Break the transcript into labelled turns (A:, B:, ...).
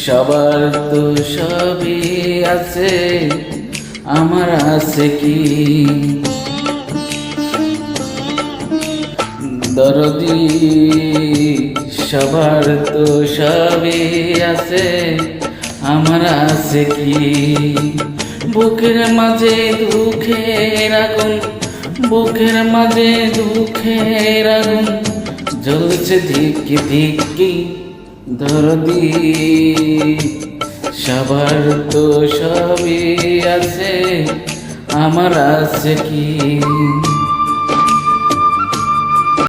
A: সবার তো সবই আছে, আমার আছে কি? দরদি সবার তো সবই আছে, আমার আছে কি? বুকের মাঝে দুঃখের আগুন, বুকের মাঝে দুঃখের আগুন জ্বলছে ধিকি ধিকি। দরদি সবার তো সবই আছে, আমার আছে কি?